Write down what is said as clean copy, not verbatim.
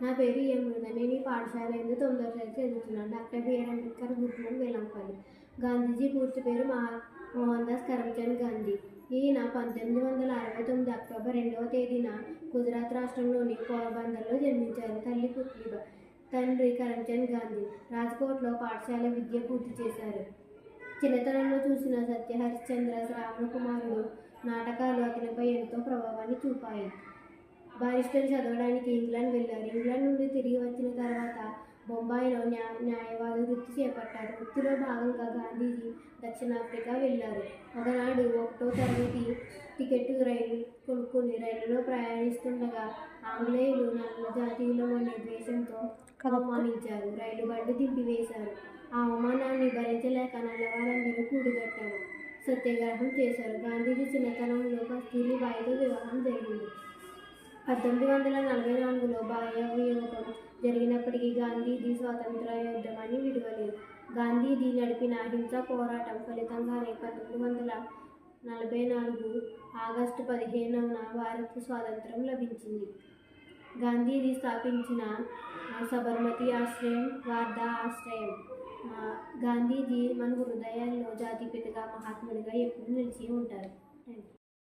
నా పేరు యమున. నేను ఈ పాఠశాల ఎందు 9వ తరగతి చదువుతున్నాను. డాక్టర్ బిఆర్ అంబేద్కర్ గుర్రం వేలంపల్లి. గాంధీజీ పూర్తి పేరు మోహన్ దాస్ కరమ్చంద్ గాంధీ. ఈయన 1869 అక్టోబర్ 2వ తేదీన గుజరాత్ రాష్ట్రంలోని పోర్బందర్లో జన్మించారు. తల్లి పుత్లిబాయ్, తండ్రి కరమ్చంద్ గాంధీ. రాజ్కోట్లో పాఠశాల విద్య పూర్తి చేశారు. చిన్నతనంలో చూసిన సత్య హరిశ్చంద్ర, శ్రావణ కుమారుడు నాటకాలు అతనిపై ఎంతో ప్రభావాన్ని చూపాయి. బారిస్టర్ చదవడానికి ఇంగ్లాండ్ వెళ్ళారు. ఇంగ్లాండ్ నుండి తిరిగి వచ్చిన తర్వాత బొంబాయిలో న్యాయవాద వృత్తి చేపట్టారు. వృత్తిలో భాగంగా గాంధీజీ దక్షిణాఫ్రికా వెళ్ళారు. ఒకనాడు 1వ తరగతి టికెట్ రైలు కొనుక్కుని రైలులో ప్రయాణిస్తుండగా ఆంగ్లేయులు నల్ల జాతీయులమనే ద్వేషంతో అవమానించారు. రైలు బండి దింపివేశారు. ఆ అవమానాన్ని భరించలేక నల్లవారందరూ కూడిగట్టారు, సత్యాగ్రహం చేశారు. గాంధీజీ చిన్నతనంలో కస్తూరిబాయితో వివాహం జరిగింది. 1844లో బాల్య వివాహం జరిగినప్పటికీ గాంధీజీ స్వాతంత్ర యోద్యమాన్ని విడవలేదు. గాంధీజీ నడిపిన అహింసా పోరాటం ఫలితంగానే 1944 ఆగస్టు 15న భారత్ స్వాతంత్రం లభించింది. గాంధీజీ స్థాపించిన సబర్మతి ఆశ్రయం, వార్ధా ఆశ్రయం. గాంధీజీ మన హృదయాల్లో జాతిపితగా, మహాత్ముడిగా ఎప్పుడు నిలిచి ఉంటారు. Thank you.